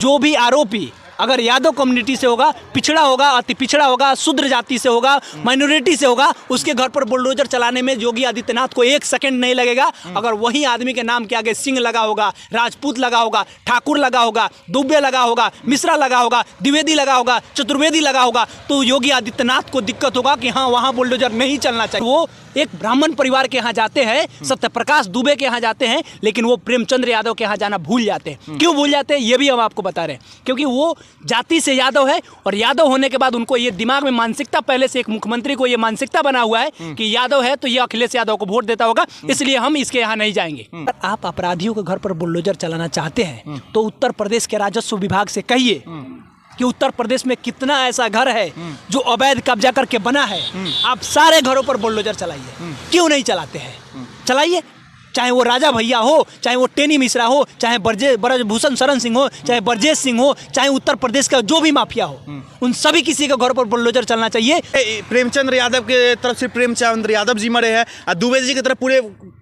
जो भी आरोपी अगर यादव कम्युनिटी से होगा, पिछड़ा होगा, अति पिछड़ा होगा, शूद्र जाति से होगा, माइनॉरिटी से होगा, उसके घर पर बुलडोजर चलाने में योगी आदित्यनाथ को एक सेकंड नहीं लगेगा। अगर वही आदमी के नाम के आगे सिंह लगा होगा, राजपूत लगा होगा, ठाकुर लगा होगा, दुबे लगा होगा, मिश्रा लगा होगा, द्विवेदी लगा होगा, चतुर्वेदी लगा होगा, तो योगी आदित्यनाथ को दिक्कत होगा कि हाँ वहाँ बुलडोजर नहीं चलना चाहिए। वो एक ब्राह्मण परिवार के यहाँ जाते हैं, सत्यप्रकाश दुबे के यहाँ जाते हैं, लेकिन वो प्रेमचंद्र यादव के यहाँ जाना भूल जाते हैं। क्यों भूल जाते हैं ये भी हम आपको बता रहे हैं, क्योंकि वो जाति से यादव है और यादव होने के बाद उनको ये दिमाग में मानसिकता, पहले से एक मुख्यमंत्री को ये मानसिकता बना हुआ है कि यादव है तो ये अखिलेश यादव को वोट देता होगा, इसलिए हम इसके यहाँ नहीं जाएंगे। अगर आप अपराधियों के घर पर बुलडोजर चलाना चाहते हैं तो उत्तर प्रदेश के राजस्व विभाग से कहिए कि उत्तर प्रदेश में कितना ऐसा घर है जो अवैध कब्जा करके बना है, आप सारे घरों पर बुलडोजर चलाइए। क्यों नहीं चलाते हैं? चलाइए, चाहे वो राजा भैया हो, चाहे वो टेनी मिश्रा हो, चाहे ब्रजभूषण शरण सिंह हो, चाहे ब्रजेश सिंह हो, चाहे उत्तर प्रदेश का जो भी माफिया हो, उन सभी किसी के घर पर बुलडोजर चलना चाहिए। प्रेमचंद्र यादव के तरफ से प्रेमचंद्र यादव जी मरे हैं और दुबे जी की तरफ पूरे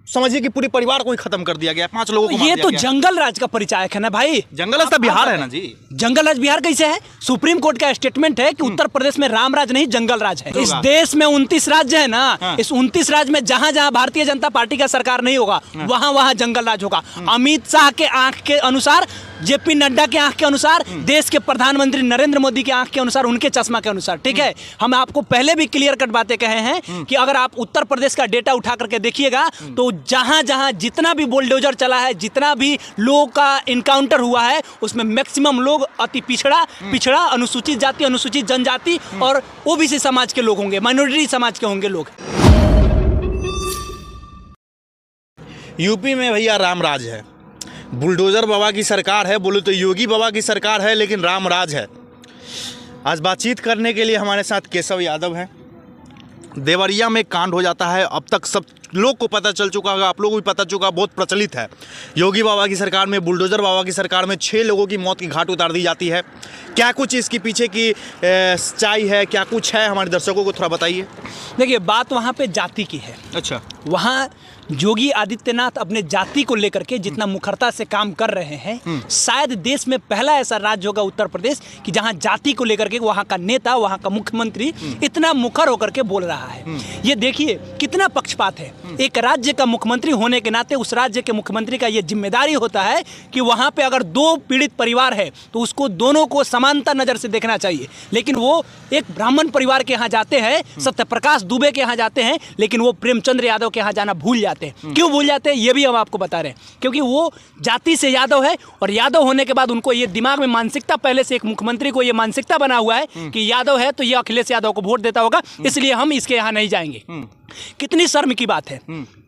समझिए कि पूरे परिवार को ही खत्म कर दिया गया, 5 लोगों को ये तो जंगल राज का परिचायक है ना भाई। जंगल राज तो बिहार है ना जी। जंगल राज बिहार कैसे है? सुप्रीम कोर्ट का स्टेटमेंट है कि उत्तर प्रदेश में राम राज नहीं जंगल राज है। इस देश में 29 राज्य है ना, इस 29 राज्य में जहां जहां भारतीय जनता पार्टी का सरकार नहीं होगा वहां वहां जंगल राज होगा। अमित शाह के आंख के अनुसार, जेपी नड्डा के आंख के अनुसार, देश के प्रधानमंत्री नरेंद्र मोदी के आंख के अनुसार, उनके चश्मा के अनुसार, ठीक है। हम आपको पहले भी क्लियर कट बातें कहे हैं कि अगर आप उत्तर प्रदेश का डेटा उठा करके देखिएगा तो जहां जहां जितना भी बुलडोजर चला है, जितना भी लोगों का इनकाउंटर हुआ है, उसमें मैक्सिमम लोग अति पिछड़ा, अनुसूचित जाति, अनुसूचित जनजाति और ओबीसी समाज के लोग होंगे, माइनॉरिटी समाज के होंगे लोग। यूपी में भैया राम राज है, बुलडोजर बाबा की सरकार है, बोलो तो योगी बाबा की सरकार है, लेकिन राम राज है। आज बातचीत करने के लिए हमारे साथ केशव यादव हैं। देवरिया में कांड हो जाता है, अब तक सब लोग को पता चल चुका होगा, आप लोगों को भी पता चुका, बहुत प्रचलित है। योगी बाबा की सरकार में, बुलडोजर बाबा की सरकार में 6 लोगों की मौत की घाट उतार दी जाती है। क्या कुछ इसके पीछे की सच्चाई है, क्या कुछ है, हमारे दर्शकों को थोड़ा बताइए। देखिए, बात वहाँ पे जाति की है। अच्छा, वहाँ योगी आदित्यनाथ अपने जाति को लेकर के जितना मुखरता से काम कर रहे हैं, शायद देश में पहला ऐसा राज्य होगा उत्तर प्रदेश कि जहां जाति को लेकर के वहां का नेता, वहां का मुख्यमंत्री इतना मुखर होकर के बोल रहा है। ये देखिए कितना पक्षपात है। एक राज्य का मुख्यमंत्री होने के नाते उस राज्य के मुख्यमंत्री का ये जिम्मेदारी होता है कि वहां पे अगर 2 पीड़ित परिवार है तो उसको दोनों को समानता नजर से देखना चाहिए। लेकिन वो एक ब्राह्मण परिवार के यहाँ जाते हैं, सत्यप्रकाश दुबे के यहाँ जाते हैं, लेकिन वो प्रेमचंद्र यादव के यहाँ जाना भूल जाते हैं। क्यों भूल जाते हैं ये भी हम आपको बता रहे हैं, क्योंकि वो जाति से यादव है और यादव होने के बाद उनको ये दिमाग में मानसिकता, पहले से एक मुख्यमंत्री को ये मानसिकता बना हुआ है कि यादव है तो ये अखिलेश यादव को वोट देता होगा, इसलिए हम इसके यहाँ नहीं जाएंगे। कितनी शर्म की बात है,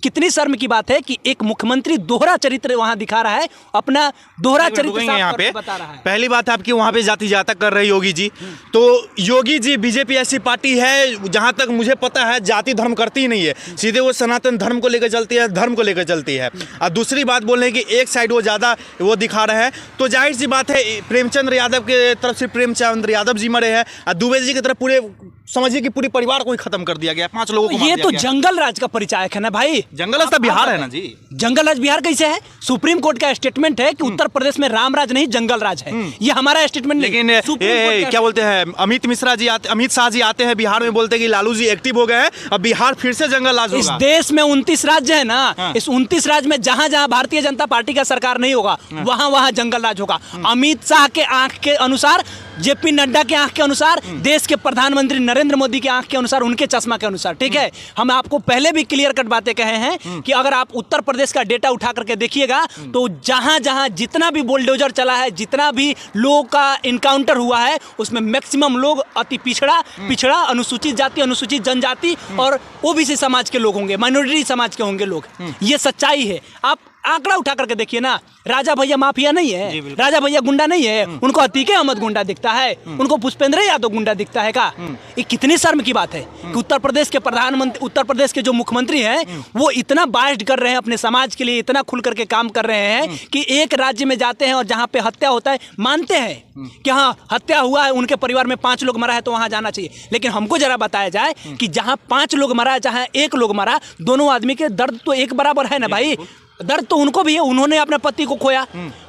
कितनी शर्म की बात है कि एक मुख्यमंत्री दोहरा चरित्र वहां दिखा रहा है, अपना दोहरा चरित्र यहाँ पे बता रहा है। पहली बात है आपकी वहाँ पे जाति जातक कर रहे योगी जी। तो योगी जी बीजेपी ऐसी पार्टी है जहाँ तक मुझे पता है जाति धर्म करती ही नहीं है, सीधे वो सनातन धर्म को लेकर चलती है, धर्म को लेकर चलती है। और दूसरी बात बोल रहे हैं कि एक साइड वो ज़्यादा वो दिखा रहे हैं, तो जाहिर सी बात है प्रेमचंद्र यादव के तरफ से प्रेमचंद्र यादव जी मरे हैं और दुबे जी की तरफ पूरे समझिए कि पूरे परिवार को ही खत्म कर दिया गया, 5 लोगों को। ये तो जंगल राज का परिचायक है ना भाई। जंगल राज तो बिहार है ना जी। जंगल राज बिहार कैसे है? सुप्रीम कोर्ट का स्टेटमेंट है कि उत्तर प्रदेश में राम राज नहीं जंगल राज है। ये हमारा स्टेटमेंट नहीं। लेकिन क्या बोलते हैं अमित शाह जी आते हैं बिहार में, बोलते हैं कि लालू जी एक्टिव हो गए हैं, अब बिहार फिर से जंगल राज होगा। इस देश में 29 राज्य है ना, इस 29 राज्य में जहां जहां भारतीय जनता पार्टी का सरकार नहीं होगा वहां वहां जंगल राज होगा। अमित शाह के आंख के अनुसार, जेपी नड्डा के आंख के अनुसार, देश के प्रधानमंत्री नरेंद्र मोदी के आंख के अनुसार, उनके चश्मा के अनुसार, ठीक है। हम आपको पहले भी क्लियर कट बातें कहे हैं कि अगर आप उत्तर प्रदेश का डेटा उठा करके देखिएगा तो जहां जहां जितना भी बुलडोजर चला है, जितना भी लोगों का इनकाउंटर हुआ है, उसमें मैक्सिमम लोग अति पिछड़ा, अनुसूचित जाति, अनुसूचित जनजाति और ओबीसी समाज के लोग होंगे, माइनॉरिटी समाज के होंगे लोग। ये सच्चाई है। आप आंकड़ा उठा करके देखिए ना, राजा भैया माफिया नहीं है, राजा भैया गुंडा नहीं है, उनको अतीक अहमद गुंडा दिखता है, उनको पुष्पेंद्र यादव गुंडा दिखता है का? ये कितनी शर्म की बात है कि उत्तर प्रदेश के प्रधानमंत्री, उत्तर प्रदेश के जो मुख्यमंत्री हैं वो इतना बाइज्ड कर रहे हैं अपने समाज के लिए, इतना खुल करके काम कर रहे हैं कि एक राज्य में जाते हैं और जहाँ पे हत्या होता है मानते हैं कि हाँ हत्या हुआ है, उनके परिवार में 5 लोग मरा है तो वहाँ जाना चाहिए। लेकिन हमको जरा बताया जाए कि जहाँ 5 लोग मरा है, जहाँ 1 लोग मरा, दोनों आदमी के दर्द तो एक बराबर है ना भाई। दर्द तो उनको भी है, उन्होंने अपने पति को खोया,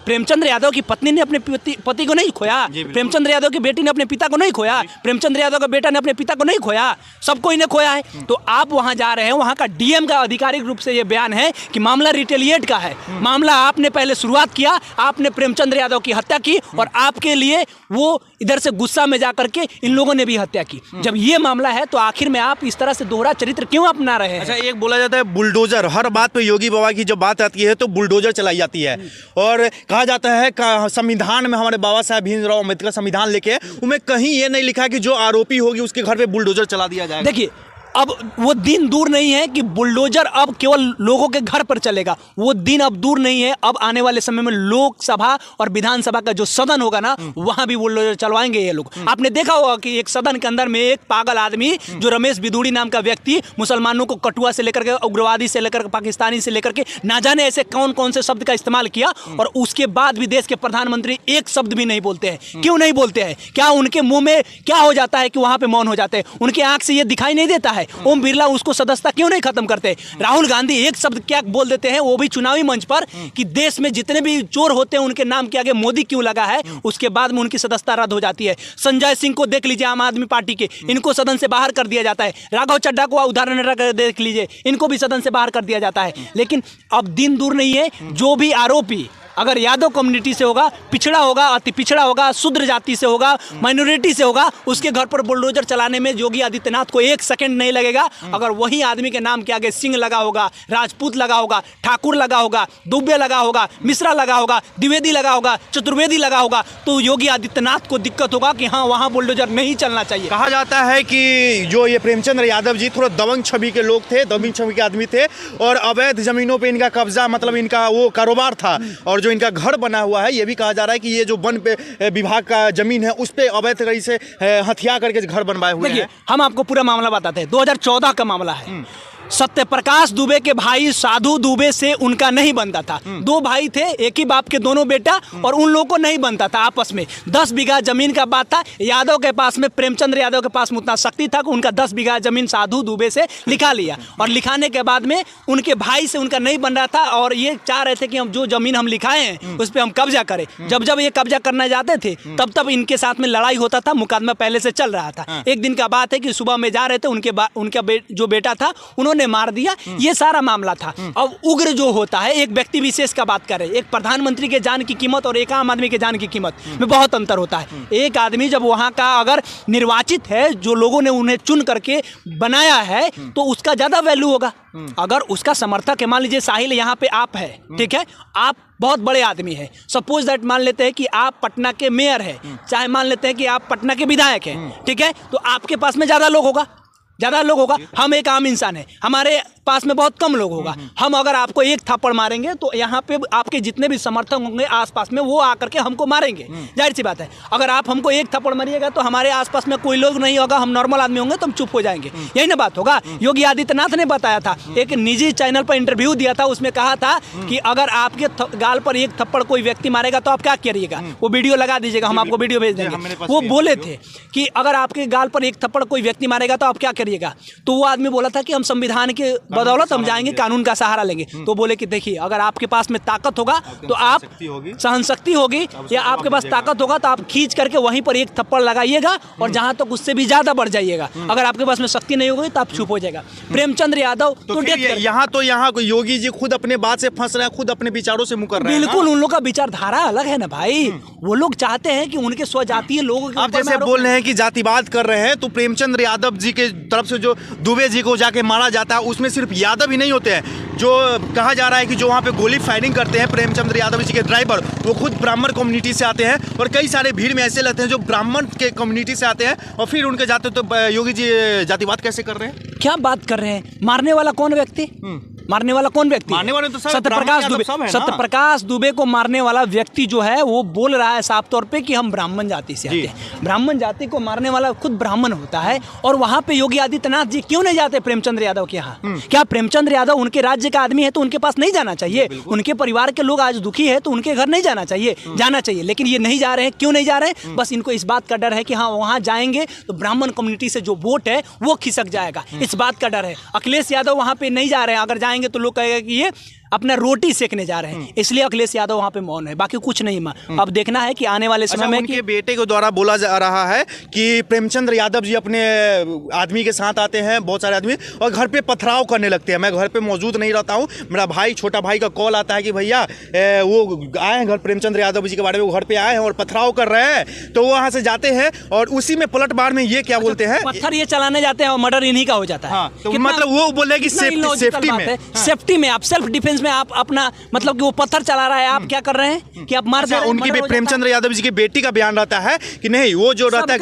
प्रेमचंद्र यादव की पत्नी ने अपने पति को नहीं खोया, प्रेमचंद्र यादव की बेटी ने अपने पिता को नहीं खोया, प्रेमचंद्र यादव का बेटा ने अपने पिता को नहीं खोया, सबको इन्हें खोया है। तो आप वहां जा रहे हैं, वहां का डीएम का आधिकारिक रूप से यह बयान है कि मामला रिटेलिएट का है। मामला आपने पहले शुरुआत किया, आपने प्रेमचंद्र यादव की हत्या की और आपके लिए वो इधर से गुस्सा में जाकर के इन लोगों ने भी हत्या की। जब ये मामला है तो आखिर में आप इस तरह से दोहरा चरित्र क्यों अपना रहे हैं? अच्छा, एक बोला जाता है बुलडोजर, हर बात पे योगी बाबा की जब बात आती है तो बुलडोजर चलाई जाती है और कहा जाता है संविधान में हमारे बाबा साहब भीमराव अम्बेडकर संविधान लेके उनमें कहीं ये नहीं लिखा कि जो आरोपी होगी उसके घर पे बुलडोजर चला दिया जाएगा। देखिए, अब वो दिन दूर नहीं है कि बुलडोजर अब केवल लोगों के घर पर चलेगा, वो दिन अब दूर नहीं है। अब आने वाले समय में लोकसभा और विधानसभा का जो सदन होगा ना, वहां भी बुलडोजर चलवाएंगे ये लोग। आपने देखा होगा कि एक सदन के अंदर में एक पागल आदमी जो रमेश बिदुड़ी नाम का व्यक्ति मुसलमानों को कटुआ से लेकर के, उग्रवादी से लेकर के, पाकिस्तानी से लेकर के, ना जाने ऐसे कौन कौन से शब्द का इस्तेमाल किया और उसके बाद भी देश के प्रधानमंत्री एक शब्द भी नहीं बोलते हैं। क्यों नहीं बोलते हैं? क्या उनके मुंह में क्या हो जाता है कि वहां पे मौन हो जाते हैं? उनके आंख से ये दिखाई नहीं देता है? ओम बिरला उसको सदस्यता क्यों नहीं खत्म करते? राहुल गांधी एक शब्द क्या बोल देते हैं, वो भी चुनावी मंच पर, कि देश में जितने भी चोर होते हैं उनके नाम के आगे मोदी क्यों लगा है, उसके बाद में उनकी सदस्यता रद्द हो जाती है। संजय सिंह को देख लीजिए, आम आदमी पार्टी के, इनको सदन से बाहर कर दिया जाता है। राघव चड्ढा को उदाहरण देख लीजिए, इनको भी सदन से बाहर कर दिया जाता है। लेकिन अब दिन दूर नहीं है, जो भी आरोपी अगर यादव कम्युनिटी से होगा, पिछड़ा होगा, अति पिछड़ा होगा, शूद्र जाति से होगा, माइनॉरिटी से होगा, उसके घर पर बुलडोजर चलाने में योगी आदित्यनाथ को एक सेकंड नहीं लगेगा। अगर वही आदमी के नाम के आगे सिंह लगा होगा, राजपूत लगा होगा, ठाकुर लगा होगा, दुबे लगा होगा, मिश्रा लगा होगा, द्विवेदी लगा होगा, चतुर्वेदी लगा होगा, तो योगी आदित्यनाथ को दिक्कत होगा कि हाँ, वहाँ बुलडोजर नहीं चलना चाहिए। कहा जाता है कि जो ये प्रेमचंद्र यादव जी थोड़ा दबंग छवि के लोग थे, दबंग छवि के आदमी थे और अवैध जमीनों पे इनका कब्जा, मतलब इनका वो कारोबार था और जो इनका घर बना हुआ है, ये भी कहा जा रहा है कि ये जो वन पे विभाग का जमीन है उस पे अवैध तरीके से हथिया करके घर बनवाए हुए हैं। हम आपको पूरा मामला बताते हैं। 2014 का मामला है। सत्यप्रकाश दुबे के भाई साधु दुबे से उनका नहीं बनता था। दो भाई थे, एक ही बाप के दोनों बेटा, और उन लोगों को नहीं बनता था आपस में। 10 बीघा जमीन का बात था। यादव के पास में, प्रेमचंद्र यादव के पास में उतना शक्ति था कि उनका 10 बीघा जमीन साधु दुबे से लिखा लिया और लिखाने के बाद में उनके भाई से उनका नहीं बन रहा था और ये चाह रहे थे कि हम जो जमीन हम लिखाए हैं उस पर हम कब्जा करें। जब जब ये कब्जा करने जाते थे तब तब इनके साथ में लड़ाई होता था, मुकदमा पहले से चल रहा था। एक दिन का बात है कि सुबह में जा रहे थे, उनका जो बेटा था उन्होंने मार दिया। ये सारा मामला था। अब उग्र जो होता है, एक व्यक्ति विशेष का बात करें, एक प्रधानमंत्री के जान की कीमत और एक आम आदमी के जान की कीमत में बहुत अंतर होता है। एक आदमी जब वहां का अगर निर्वाचित है, जो लोगों ने उन्हें चुन करके बनाया है, तो उसका ज्यादा वैल्यू होगा। अगर उसका समर्थक है, मान लीजिए साहिल यहाँ पे आप है, ठीक है, आप बहुत बड़े आदमी है, सपोज दैट मान लेते हैं कि आप पटना के मेयर है, चाहे मान लेते हैं कि आप पटना के विधायक हैं, ठीक है, तो आपके पास में ज्यादा लोग होगा, हम एक आम इंसान है, हमारे पास में बहुत कम लोग होगा। हम अगर आपको एक थप्पड़ मारेंगे तो यहाँ पे आपके जितने भी समर्थक होंगे आसपास में, वो आकर के हमको मारेंगे। जाहिर सी बात है, अगर आप हमको एक थप्पड़ मारिएगा तो हमारे आसपास में कोई लोग नहीं होगा, हम नॉर्मल आदमी होंगे तो हम चुप हो जाएंगे। यही ना बात होगा। योगी आदित्यनाथ ने बताया था, एक निजी चैनल पर इंटरव्यू दिया था, उसमें कहा था कि अगर आपके गाल पर एक थप्पड़ कोई व्यक्ति मारेगा तो आप क्या करिएगा। वो वीडियो लगा दीजिएगा, हम आपको वीडियो भेज देंगे। वो बोले थे कि अगर आपके गाल पर एक थप्पड़ कोई व्यक्ति मारेगा तो आप क्या करिएगा। तो वो आदमी बोला था कि हम संविधान के बदौलत हम जाएंगे, कानून का सहारा लेंगे। तो बोले कि देखिए, अगर आपके पास में ताकत होगा तो आप सहन शक्ति होगी, या आपके पास ताकत होगा तो आप खींच करके वहीं पर एक थप्पड़ लगाइएगा और जहां तक उससे भी ज्यादा बढ़ जाइएगा। अगर आपके पास में शक्ति नहीं होगी तो आप चुप हो जाएगा। प्रेमचंद्र यादव तो यहाँ योगी जी खुद अपने बात से फंस रहे हैं, खुद अपने विचारों से मुकर रहे हैं। बिल्कुल, उन लोग का विचारधारा अलग है ना भाई। वो लोग चाहते हैं कि उनके स्वजातीय लोग, आप जैसे बोल रहे हैं कि जातिवाद कर रहे हैं, तो प्रेमचंद्र यादव जी के तरफ से जो दुबे जी को जाके मारा जाता है, उसमें सिर्फ यादव ही नहीं होते हैं। जो कहा जा रहा है कि जो वहाँ पे गोली फायरिंग करते हैं प्रेमचंद्र यादव जी के ड्राइवर, वो खुद ब्राह्मण कम्युनिटी से आते हैं और कई सारे भीड़ में ऐसे लगते हैं जो ब्राह्मण के कम्युनिटी से आते हैं और फिर उनके जाते। तो योगी जी जातिवाद कैसे कर रहे हैं? क्या बात कर रहे हैं? मारने वाला कौन व्यक्ति? मारने वाला कौन व्यक्ति? मारने वाले तो सत्यप्रकाश दुबे। सत्यप्रकाश दुबे को मारने वाला व्यक्ति जो है वो बोल रहा है साफ तौर पे कि हम ब्राह्मण जाति से आते हैं। ब्राह्मण जाति को मारने वाला खुद ब्राह्मण होता है। और वहां पे योगी आदित्यनाथ जी क्यों नहीं जाते प्रेमचंद्र यादव के यहाँ? क्या प्रेमचंद्र यादव उनके राज्य का आदमी है तो उनके पास नहीं जाना चाहिए? उनके परिवार के लोग आज दुखी है तो उनके घर नहीं जाना चाहिए? जाना चाहिए। लेकिन ये नहीं जा रहे हैं। क्यों नहीं जा रहे हैं? बस इनको इस बात का डर है कि हाँ, वहां जाएंगे तो ब्राह्मण कम्युनिटी से जो वोट है वो खिसक जाएगा, इस बात का डर है। अखिलेश यादव वहां पे नहीं जा रहे हैं। अगर जाएंगे तो लोग कहेगा कि ये अपना रोटी सेकने जा रहे हैं, इसलिए अखिलेश यादव वहाँ पे मौन है, बाकी कुछ नहीं। अब देखना है कि आने वाले समय में उनके बेटे के द्वारा बोला जा रहा है कि प्रेमचंद्र यादव जी अपने आदमी के साथ आते हैं, बहुत सारे आदमी, और घर पे पथराव करने लगते हैं। मैं घर पे मौजूद नहीं रहता हूँ, मेरा भाई, छोटा भाई का कॉल आता है कि भैया वो आए हैं घर, प्रेमचंद्र यादव जी के बारे में, वो घर पे आए हैं और पथराव कर रहे हैं। तो वो वहाँ से जाते हैं और उसी में पलटवार में ये क्या बोलते हैं, पत्थर ये चलाने जाते हैं और मर्डर इन्हीं का हो जाता है। हाँ, तो मतलब वो बोले कि सेफ्टी में, सेफ्टी में आप सेल्फ डिफेंस में आप अपना मतलब कि वो पत्थर चला रहा है, आप क्या कर रहे हैं कि आप मार दे रहे हैं। उनकी प्रेमचंद्र यादव जी की बेटी का बयान रहता है कि नहीं, वो जो रहता है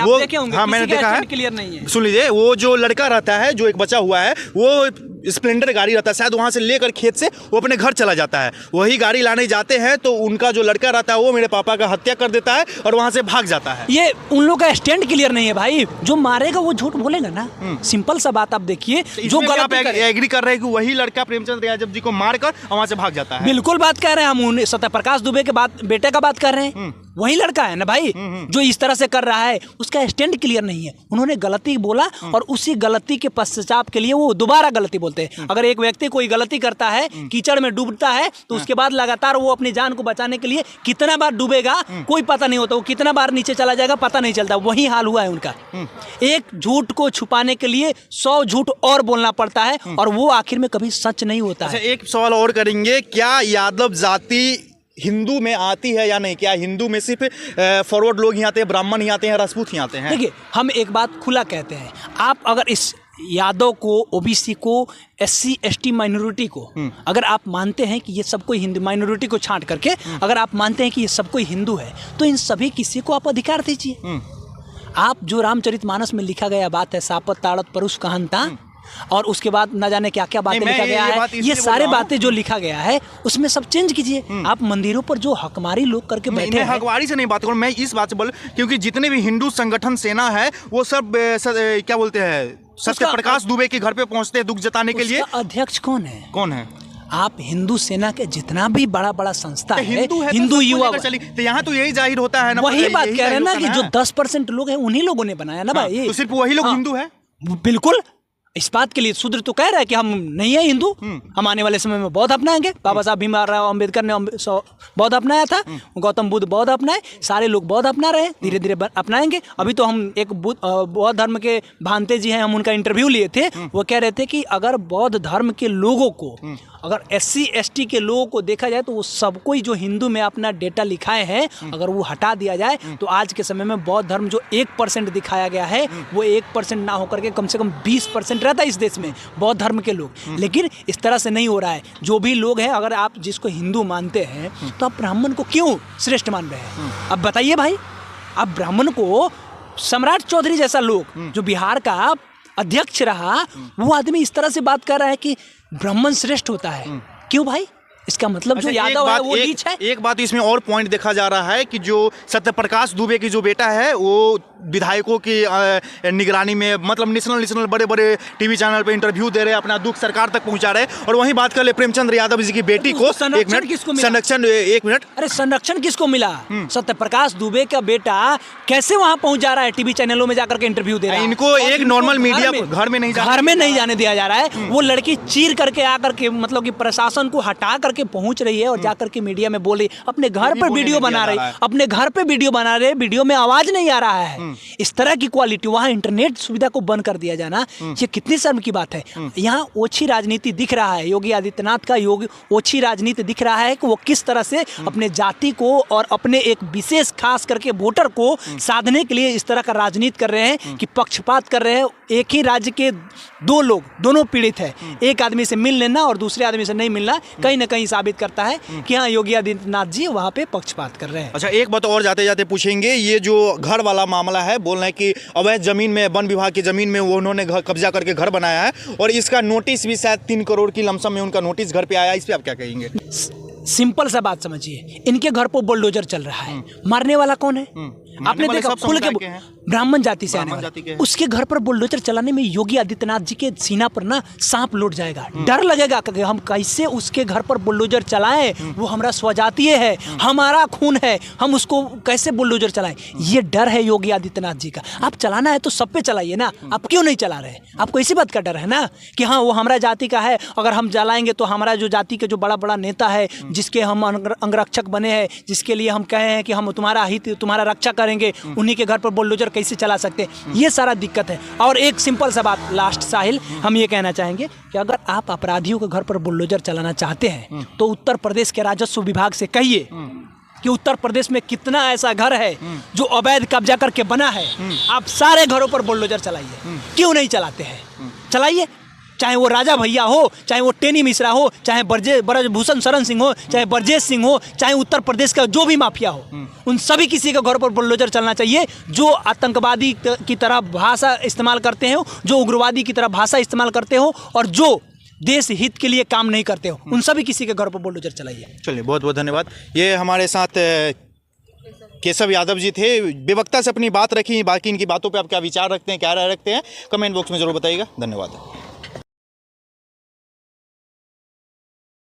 वो, हाँ मैंने देखा है, क्लियर नहीं है। सुन लीजिए, वो जो लड़का रहता है, जो एक बच्चा हुआ है, वो स्प्लेंडर गाड़ी रहता है, शायद वहां से लेकर खेत से वो अपने घर चला जाता है। वही गाड़ी लाने जाते हैं तो उनका जो लड़का रहता है वो मेरे पापा का हत्या कर देता है और वहां से भाग जाता है। ये उन लोग का स्टैंड क्लियर नहीं है भाई, जो मारेगा वो झूठ बोलेगा ना। सिंपल सा बात आप देखिए, जो गलत एग्री कर रहे हैं कि वही लड़का प्रेमचंद्र यादव जी को मारकर वहां से भाग जाता है। बिल्कुल बात कर रहे हैं हम, सत्यप्रकाश दुबे के बेटे का बात कर रहे हैं, वही लड़का है ना भाई जो इस तरह से कर रहा है। उसका स्टैंड क्लियर नहीं है, उन्होंने गलती बोला और उसी गलती के पश्चाताप के लिए वो दोबारा गलती बोलते हैं। अगर एक व्यक्ति कोई गलती करता है, कीचड़ में डूबता है, तो उसके बाद लगातार वो अपनी जान को बचाने के लिए कितना बार डूबेगा कोई पता नहीं होता, वो कितना बार नीचे चला जाएगा पता नहीं चलता। वही हाल हुआ है उनका। एक झूठ को छुपाने के लिए 100 झूठ और बोलना पड़ता है और वो आखिर में कभी सच नहीं होता है। एक सवाल और करेंगे, क्या यादव जाति हिंदू में आती है या नहीं? क्या हिंदू में सिर्फ फॉरवर्ड लोग ही आते हैं, ब्राह्मण ही आते हैं, राजपूत ही आते हैं? देखिए, हम एक बात खुला कहते हैं, आप अगर इस यादव को, ओबीसी को, SC ST माइनॉरिटी को अगर आप मानते हैं कि ये सब कोई हिंदू, माइनॉरिटी को छांट करके अगर आप मानते हैं कि ये सब कोई हिंदू है, तो इन सभी किसी को आप अधिकार दीजिए। आप जो रामचरितमानस में लिखा गया बात है, सापत ताड़त परुष कहनता, और उसके बाद न जाने क्या क्या बातें लिखा गया है, ये सारे बातें जो लिखा गया है उसमें सब चेंज कीजिए। आप मंदिरों पर जो हकमारी लोग करके बैठे हैं, हकमारी से नहीं बात करूं, मैं इस बात से बोल, क्योंकि जितने भी हिंदू संगठन सेना है वो सब क्या बोलते हैं, सत्यप्रकाश दुबे के घर पे पहुंचते हैं दुख जताने के लिए। अध्यक्ष कौन है? कौन है? आप हिंदू सेना के जितना भी बड़ा बड़ा संस्था है, हिंदू युवा, तो यहाँ तो यही जाहिर होता है ना। वही बात कह रहे हैं ना कि जो 10% लोग हैं उन्हीं लोगों ने बनाया ना भाई। तो सिर्फ वही लोग हिंदू है? बिल्कुल। इस बात के लिए शूद्र तो कह रहा है कि हम नहीं है हिंदू, हम आने वाले समय में बौद्ध अपनाएंगे। बाबा साहब भीमराव अम्बेडकर ने बौद्ध अपनाया था, गौतम बुद्ध बौद्ध अपनाए, सारे लोग बौद्ध अपना रहे हैं, धीरे धीरे अपनाएंगे। अभी तो हम एक बौद्ध धर्म के भांते जी हैं, हम उनका इंटरव्यू लिए थे, वो कह रहे थे कि अगर बौद्ध धर्म के लोगों को, अगर SC ST के लोगों को देखा जाए तो वो सब कोई जो हिंदू में अपना डेटा लिखाए हैं, अगर वो हटा दिया जाए तो आज के समय में बौद्ध धर्म जो 1% दिखाया गया है वो 1% ना होकर के कम से कम 20% रहता है इस देश में बौद्ध धर्म के लोग। लेकिन इस तरह से नहीं हो रहा है। जो भी लोग हैं, अगर आप जिसको हिंदू मानते हैं तो आप ब्राह्मण को क्यों श्रेष्ठ मान रहे हैं? अब बताइए भाई, आप ब्राह्मण को, सम्राट चौधरी जैसा लोग जो बिहार का अध्यक्ष रहा, वो आदमी इस तरह से बात कर रहा है कि ब्राह्मण श्रेष्ठ होता है। क्यों भाई? इसका मतलब जो यादव है वो नीच है। एक बात इसमें और पॉइंट देखा जा रहा है कि जो सत्यप्रकाश दुबे की जो बेटा है वो विधायकों की निगरानी में, मतलब नेशनल बड़े बड़े टीवी चैनल पे इंटरव्यू दे रहे हैं, अपना दुख सरकार तक पहुंचा रहे हैं। और वहीं बात कर ले प्रेमचंद्र यादव जी की बेटी को, संरक्षण किसको मिला? अरे संरक्षण किसको मिला? सत्यप्रकाश दुबे का बेटा कैसे वहां पहुंच जा रहा है? टीवी चैनलों में जाकर के इंटरव्यू दे रहा है। इनको एक नॉर्मल मीडिया घर में नहीं जाने दिया जा रहा है। वो लड़की चीर करके आकर के, मतलब कि प्रशासन को हटा करके पहुंच रही है और जाकर के मीडिया में बोल रही, अपने घर पर वीडियो बना रही, अपने घर पे वीडियो बना रहे, वीडियो में आवाज नहीं आ रहा है। इस तरह की क्वालिटी, वहां इंटरनेट सुविधा को बंद कर दिया जाना, ये कितनी शर्म की बात है। यहाँ ओछी राजनीति दिख रहा है, योगी आदित्यनाथ का ओछी राजनीति दिख रहा है कि वो किस तरह से अपने जाति को और अपने एक विशेष खास करके वोटर को साधने के लिए इस तरह का राजनीति कर रहे हैं कि पक्षपात कर रहे हैं। एक ही राज्य के दो लोग, दोनों पीड़ित है, एक आदमी से मिल लेना और दूसरे आदमी से नहीं मिलना कहीं ना कहीं साबित करता है कि हाँ, योगी आदित्यनाथ जी वहाँ पे पक्षपात कर रहे हैं। अच्छा, एक बात और जाते जाते पूछेंगे, ये जो घर वाला मामला है, बोल रहे हैं कि अवैध जमीन में, वन विभाग की जमीन में वो उन्होंने कब्जा करके घर बनाया है और इसका नोटिस भी शायद 3 करोड़ की लमसम में उनका नोटिस घर पे आया। इस पे आप क्या कहेंगे? सिंपल सा बात समझिए, इनके घर पर बुलडोजर चल रहा है, मारने वाला कौन है? आपने वाले देखा सब खुल समुदाय के के हैं। ब्राह्मण जाति से आने ब्राह्मण जाति के वाले, हैं। उसके घर पर बुलडोजर चलाने में योगी आदित्यनाथ जी के सीना पर ना सांप लौट जाएगा, डर लगेगा कि हम कैसे उसके घर पर बुलडोजर चलाएं, वो हमारा स्वजातीय है, हमारा खून है, हम उसको कैसे बुलडोजर चलाएं, ये डर है योगी आदित्यनाथ जी का। आप चलाना है तो सब पे चलाइए ना, आप क्यों नहीं चला रहे? आपको इसी बात का डर है ना कि हाँ वो हमारा जाति का है, अगर हम जलाएंगे तो हमारा जो जाति के जो बड़ा बड़ा नेता है, जिसके हम अंगरक्षक बने हैं, जिसके लिए हम कहे हैं कि हम तुम्हारा हित तुम्हारा रक्षा करेंगे, उन्हीं के घर पर बुलडोजर कैसे चला सकते हैं? ये सारा दिक्कत है। और एक सिंपल सा बात लास्ट साहिल, हम ये कहना चाहेंगे कि अगर आप अपराधियों के घर पर बुलडोजर चलाना चाहते हैं तो उत्तर प्रदेश के राजस्व विभाग से कहिए कि उत्तर प्रदेश में कितना ऐसा घर है जो अवैध कब्जा करके बना है, आप सारे घरों पर बुलडोजर चलाइए। क्यों नहीं चलाते हैं? चलाइए, चाहे वो राजा भैया हो, चाहे वो टेनी मिश्रा हो, चाहे ब्रजभूषण शरण सिंह हो, चाहे ब्रजेश सिंह हो, चाहे उत्तर प्रदेश का जो भी माफिया हो, उन सभी किसी के घर पर बुलडोजर चलना चाहिए जो आतंकवादी की तरह भाषा इस्तेमाल करते हो, जो उग्रवादी की तरह भाषा इस्तेमाल करते हो और जो देश हित के लिए काम नहीं करते हो, उन सभी किसी के घर पर बुलडोजर चलाइए। चलिए, बहुत बहुत धन्यवाद। ये हमारे साथ केशव यादव जी थे, बेवक्ता से अपनी बात रखी। बाकी इनकी बातों पे आप क्या विचार रखते हैं, क्या राय रखते हैं, कमेंट बॉक्स में जरूर बताइएगा। धन्यवाद।